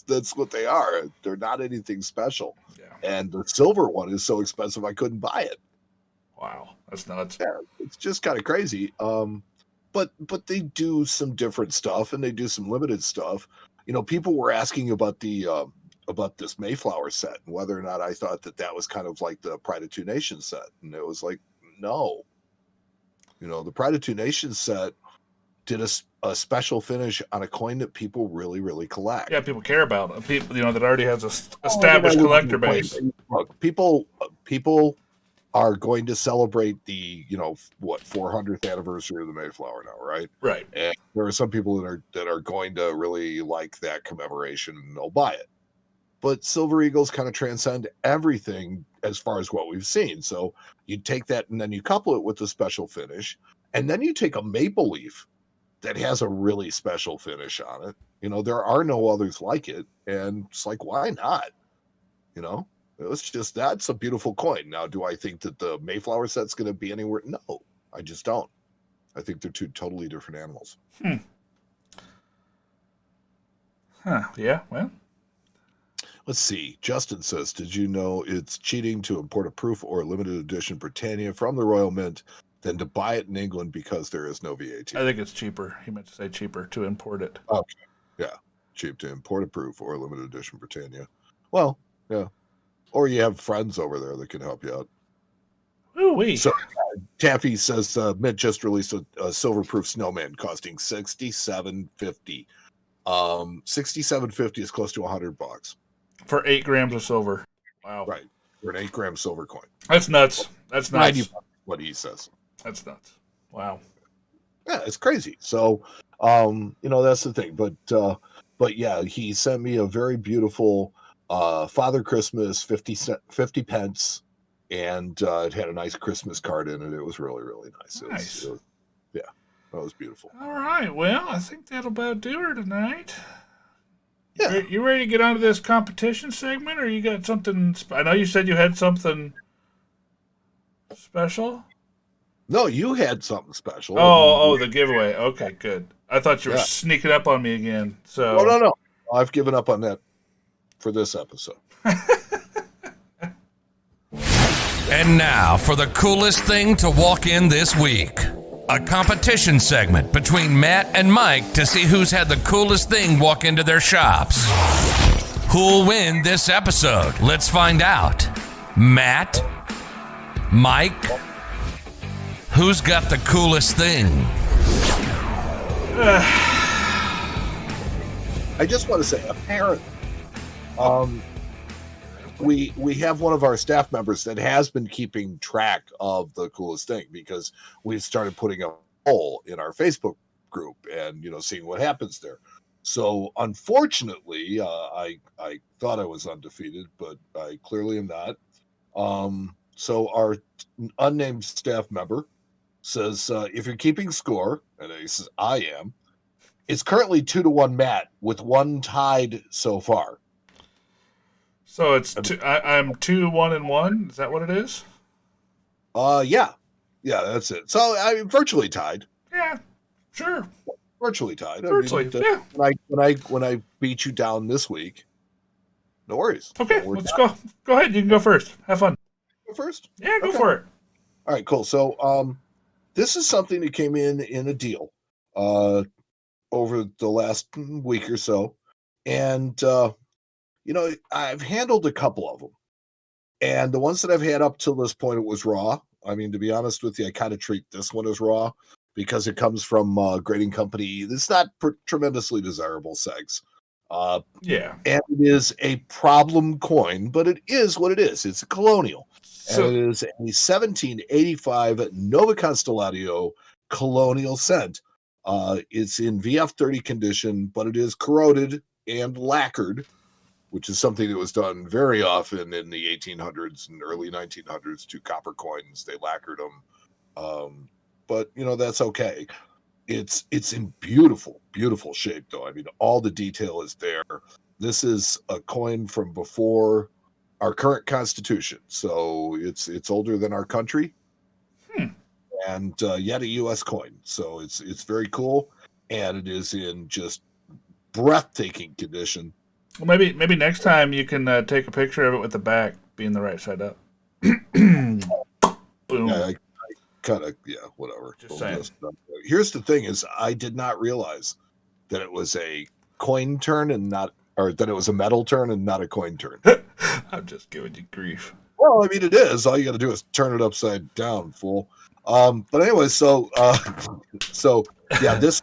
That's what they are. They're not anything special. Yeah. And the silver one is so expensive I couldn't buy it. Wow, that's nuts. Yeah, it's just kind of crazy. But they do some different stuff, and they do some limited stuff. People were asking about about this Mayflower set and whether or not I thought that was kind of like the Pride of Two Nations set, and it was like, no. The Pride of Two Nations set did a special finish on a coin that people really, really collect. Yeah, people care about it. People, that already has a established collector base. Look, people are going to celebrate the 400th anniversary of the Mayflower now, right? Right. And there are some people that are going to really like that commemoration, and they'll buy it. But Silver Eagles kind of transcend everything as far as what we've seen. So you take that and then you couple it with the special finish, and then you take a maple leaf that has a really special finish on it. There are no others like it, and it's like, why not? That's a beautiful coin. Now, do I think that the Mayflower set's going to be anywhere? No, I just don't. I think they're two totally different animals. Yeah, well. Let's see. Justin says, did you know it's cheating to import a proof or limited edition Britannia from the Royal Mint than to buy it in England because there is no VAT? I think it's cheaper. He meant to say cheaper to import it. Okay. Yeah. Cheap to import a proof or a limited edition Britannia. Well, yeah. Or you have friends over there that can help you out. Ooh-wee. So Taffy says Mint just released a silver proof snowman costing $67.50. $67.50 is close to $100 for 8 grams of silver. Wow. Right. For an 8-gram silver coin. That's nuts. That's nuts. $90, what he says. That's nuts. Wow. Yeah, it's crazy. So that's the thing. But yeah, he sent me a very beautiful Father Christmas 50 pence, and it had a nice Christmas card in it. It was really, really nice. Nice. That was beautiful. All right. Well, I think that'll about do her tonight. Yeah. You ready to get onto this competition segment, or you got something? I know you said you had something special. No, you had something special. Oh, the giveaway. Okay, good. I thought you were sneaking up on me again. So no. I've given up on that for this episode. And now for the coolest thing to walk in this week. A competition segment between Matt and Mike to see who's had the coolest thing walk into their shops. Who'll win this episode? Let's find out. Matt? Mike? Who's got the coolest thing? I just want to say, apparently, we have one of our staff members that has been keeping track of the coolest thing, because we've started putting a poll in our Facebook group and seeing what happens there. So unfortunately, I thought I was undefeated, but I clearly am not. So our unnamed staff member says, if you're keeping score, and he says I am, it's currently 2-1 Matt, with one tied so far. So it's I'm 2-1-1. Is that what it is? Yeah, that's it. So I'm virtually tied. Yeah, sure. Virtually tied. Virtually, yeah. When I beat you down this week, no worries. Okay, let's go. Go ahead. You can go first. Have fun. Go first. Yeah, go for it. All right, cool. So this is something that came in a deal over the last week or so, and I've handled a couple of them, and the ones that I've had up till this point, it was raw. I mean, to be honest with you, I kind of treat this one as raw because it comes from a grading company. It's not tremendously desirable segs. Yeah. And it is a problem coin, but it is what it is. It's a colonial. And it is a 1785 Nova Constelladio colonial cent. It's in VF30 condition, but it is corroded and lacquered, which is something that was done very often in the 1800s and early 1900s to copper coins. They lacquered them. But, that's okay. It's in beautiful, beautiful shape, though. I mean, all the detail is there. This is a coin from before our current Constitution. So it's older than our country, and yet a U.S. coin. So it's very cool, and it is in just breathtaking condition. Well, maybe next time you can take a picture of it with the back being the right side up. Boom. Yeah, I kind of whatever. Just saying. Here's the thing: is I did not realize that it was a coin turn and not, or that it was a metal turn and not a coin turn. I'm just giving you grief. Well, I mean, it is. All you got to do is turn it upside down, fool. But anyway, so yeah, this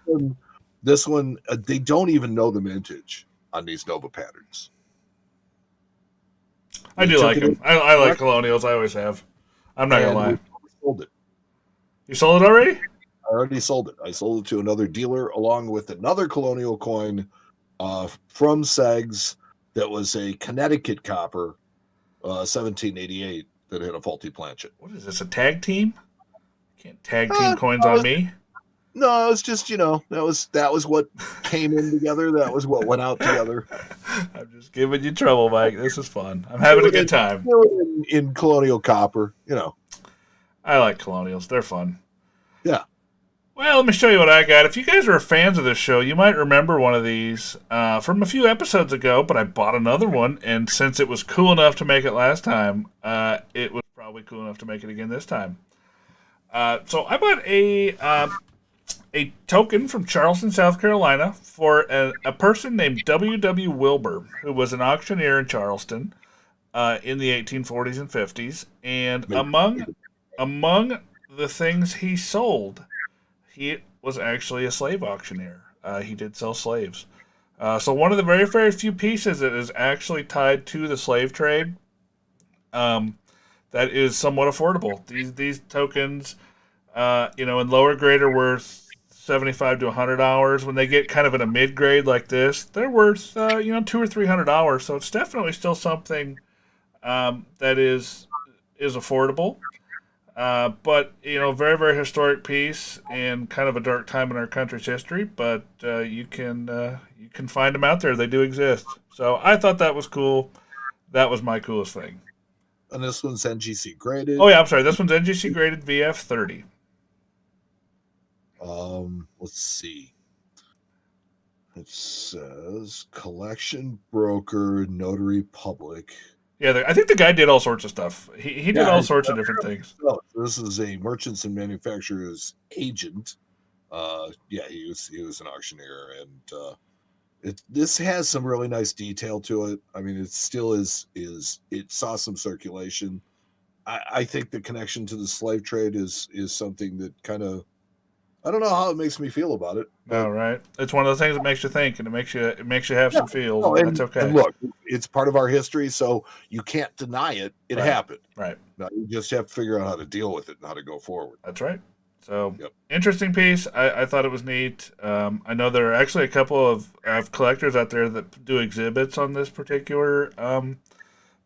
one, they don't even know the mintage on these Nova patterns. I do like them. I like colonials. I always have. I'm not gonna lie. We sold it. You sold it already? I already sold it. I sold it to another dealer along with another colonial coin from Segs that was a Connecticut copper, 1788, that had a faulty planchet. What is this, a tag team? Can't tag team coins on me. No, it's just, that was what came in together. That was what went out together. I'm just giving you trouble, Mike. This is fun. I'm having a good time. In colonial copper, I like colonials. They're fun. Yeah. Well, let me show you what I got. If you guys are fans of this show, you might remember one of these from a few episodes ago, but I bought another one, and since it was cool enough to make it last time, it was probably cool enough to make it again this time. So I bought a token from Charleston, South Carolina, for a person named W.W. Wilbur, who was an auctioneer in Charleston in the 1840s and 50s. And among the things he sold, he was actually a slave auctioneer. He did sell slaves. So one of the very, very few pieces that is actually tied to the slave trade that is somewhat affordable. These tokens, in lower grade are worth $75 to $100. When they get kind of in a mid grade like this, they're worth $200 or $300. So it's definitely still something that is affordable. But very, very historic piece and kind of a dark time in our country's history. But you can find them out there. They do exist. So I thought that was cool. That was my coolest thing. And this one's NGC graded. Oh yeah, I'm sorry. This one's NGC graded VF30. Let's see. It says collection broker, notary public. Yeah, I think the guy did all sorts of stuff. He did all sorts of different things. This is a merchants and manufacturers agent. He was an auctioneer, and this has some really nice detail to it. I mean, it still is it saw some circulation. I think the connection to the slave trade is something that kind of, I don't know how it makes me feel about it. Oh, right. It's one of the things that makes you think, and it makes you have some feels. No, That's okay. And look, it's part of our history, so you can't deny it. It happened. Right. Now you just have to figure out how to deal with it and how to go forward. That's right. So, Interesting piece. I thought it was neat. I know there are actually a couple of collectors out there that do exhibits on this particular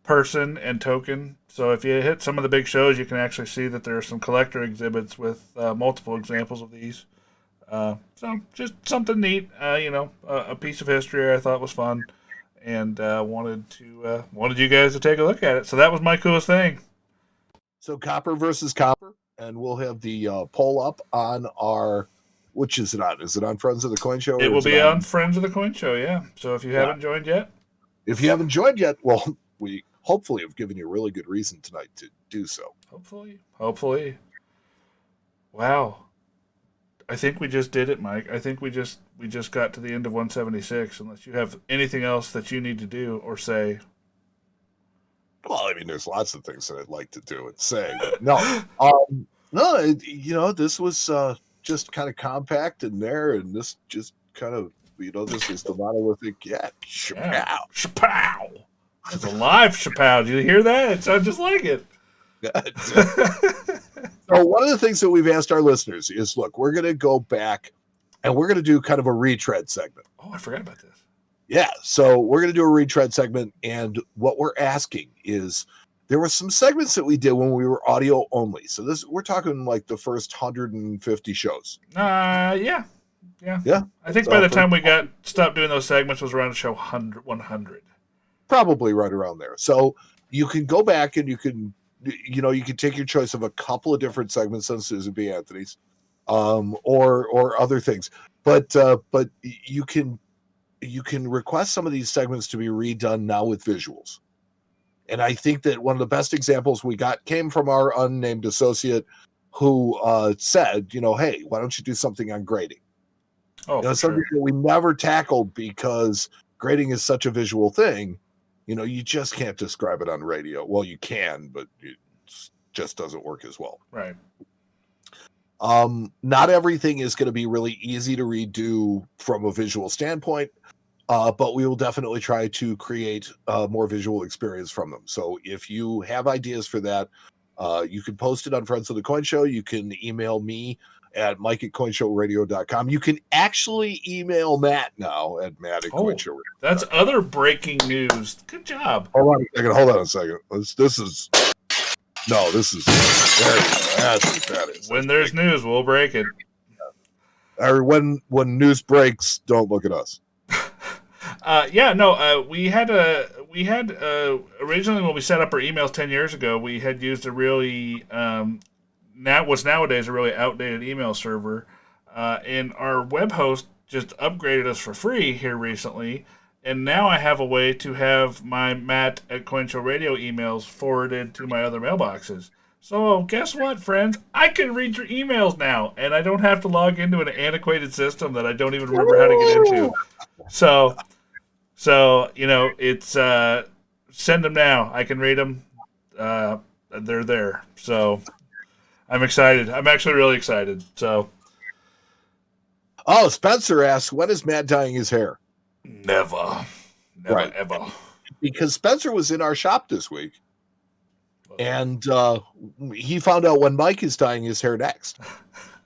person and token. So if you hit some of the big shows, you can actually see that there are some collector exhibits with multiple examples of these. So just something neat, a piece of history I thought was fun, and wanted you guys to take a look at it. So that was my coolest thing. So copper versus copper, and we'll have the poll up on our. Which is it on? Is it on Friends of the Coin Show? It will be on Friends of the Coin Show, yeah. So if you haven't joined yet, well, we hopefully have given you a really good reason tonight to do so. Hopefully. Wow. I think we just did it, Mike. I think we just got to the end of 176, unless you have anything else that you need to do or say. Well, I mean, there's lots of things that I'd like to do and say. But no, this was just kind of compact in there, and this just kind of, this is the monolithic. Yeah, shapow. Shapow. It's a live Chappelle. Did you hear that? It sounds just like it. So one of the things that we've asked our listeners is, look, we're going to go back and we're going to do kind of a retread segment. Oh, I forgot about this. Yeah, so we're going to do a retread segment, and what we're asking is, there were some segments that we did when we were audio only. So we're talking like the first 150 shows. Yeah. I think by the time we stopped doing those segments was around show 100. Probably right around there. So you can go back and you can take your choice of a couple of different segments on Susan B. Anthony's, or other things, but you can request some of these segments to be redone now with visuals. And I think that one of the best examples we got came from our unnamed associate, who said, hey, why don't you do something on grading? Something that we never tackled because grading is such a visual thing. You just can't describe it on radio. Well, you can, but it just doesn't work as well. Right. Not everything is going to be really easy to redo from a visual standpoint, but we will definitely try to create a more visual experience from them. So if you have ideas for that, you can post it on Friends of the Coin Show. You can email me at mike@coinshowradio.com. You can actually email Matt now at matt@coinshowradio.com. That's other breaking news. Good job. Hold on a second. This is there you go. That's what that is. When there's news, we'll break it. Or when news breaks, don't look at us. We had originally when we set up our emails 10 years ago, we had used a really nowadays a really outdated email server, and our web host just upgraded us for free here recently, and now I have a way to have my Matt at Coin Show Radio emails forwarded to my other mailboxes. So guess what, friends? I can read your emails now, and I don't have to log into an antiquated system that I don't even remember how to get into. So it's send them now. I can read them. They're there. So I'm excited. I'm actually really excited. So. Oh, Spencer asks, when is Matt dyeing his hair? Never, right. Ever. Because Spencer was in our shop this week, and he found out when Mike is dyeing his hair next.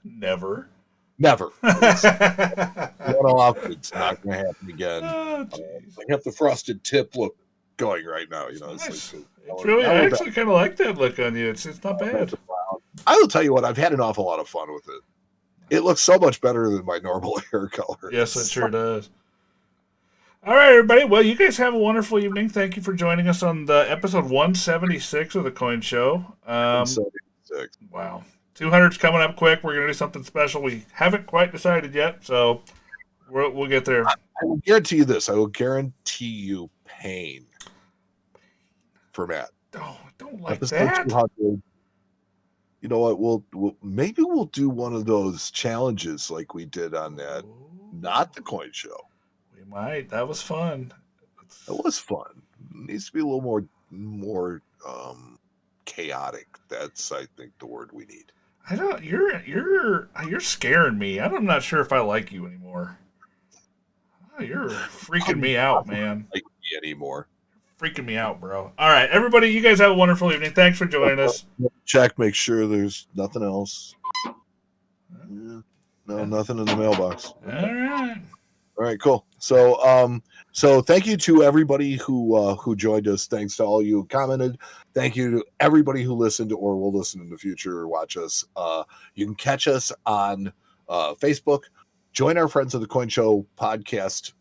Never. It's not going to happen again. I have the frosted tip look going right now. Nice. It's really, I actually kind of like that look on you. It's not bad. I will tell you what, I've had an awful lot of fun with it. It looks so much better than my normal hair color. Yes, it sure does. All right, everybody. Well, you guys have a wonderful evening. Thank you for joining us on the episode 176 of the Coin Show. 176. Wow. 200's coming up quick. We're going to do something special. We haven't quite decided yet, so we'll get there. I will guarantee you this. I will guarantee you pain for Matt. Oh, don't like episode that. 200. You know what? We'll maybe we'll do one of those challenges like we did on that, not the Coin Show. We might. That was fun. It was fun. It needs to be a little more chaotic. That's, I think, the word we need. I don't. You're scaring me. I'm not sure if I like you anymore. Oh, you're freaking me out, man. Like me anymore. Freaking me out, bro. All right, everybody, you guys have a wonderful evening. Thanks for joining us. Check, make sure there's nothing else. No, nothing in the mailbox. All right, cool. So thank you to everybody who joined us. Thanks to all you who commented. Thank you to everybody who listened or will listen in the future or watch us. You can catch us on Facebook. Join our Friends of the Coin Show podcast.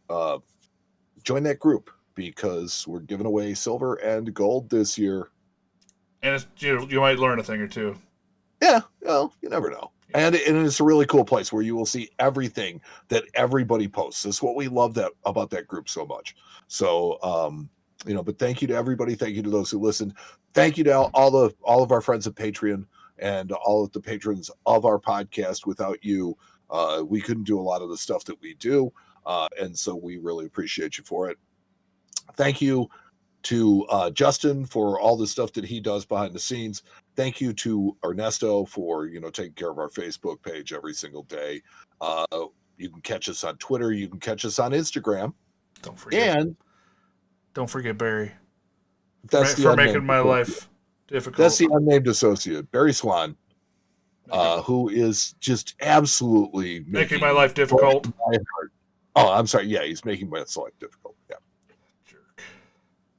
Join that group, because we're giving away silver and gold this year. And it's, you might learn a thing or two. Yeah, well, you never know. And it's a really cool place where you will see everything that everybody posts. That's what we love about that group so much. So, but thank you to everybody. Thank you to those who listened. Thank you to all of our friends at Patreon and all of the patrons of our podcast. Without you, we couldn't do a lot of the stuff that we do. And so we really appreciate you for it. Thank you to Justin for all the stuff that he does behind the scenes. Thank you to Ernesto for, taking care of our Facebook page every single day. You can catch us on Twitter. You can catch us on Instagram. Don't forget. And don't forget Barry. That's for making my life difficult. That's the unnamed associate, Barry Swan, who is just absolutely making my life difficult. Oh, I'm sorry. Yeah, he's making my life difficult. Yeah. Jerk.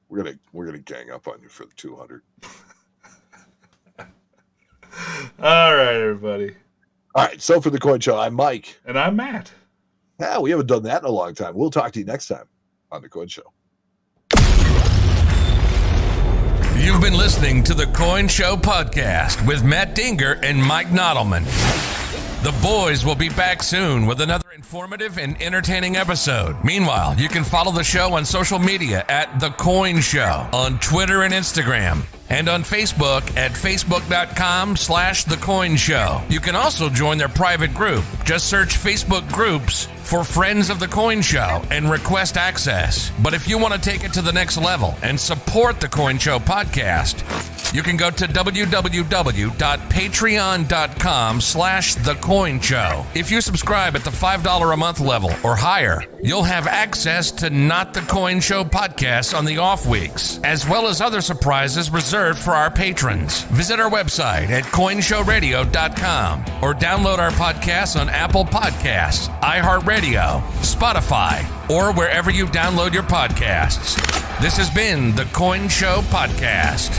We're gonna gang up on you for the 200. All right, everybody. All right. So for the Coin Show, I'm Mike. And I'm Matt. Yeah, we haven't done that in a long time. We'll talk to you next time on the Coin Show. You've been listening to the Coin Show Podcast with Matt Dinger and Mike Nottleman. The boys will be back soon with another informative and entertaining episode. Meanwhile, you can follow the show on social media at The Coin Show on Twitter and Instagram, and on Facebook at facebook.com/The Coin Show. You can also join their private group. Just search Facebook groups for Friends of the Coin Show and request access. But if you want to take it to the next level and support the Coin Show podcast, you can go to www.patreon.com/The Coin Show. If you subscribe at the $5 a month level or higher, you'll have access to Not the Coin Show podcasts on the off weeks, as well as other surprises reserved for our patrons. Visit our website at coinshowradio.com or download our podcasts on Apple Podcasts, iHeartRadio, Spotify, or wherever you download your podcasts. This has been the Coin Show Podcast.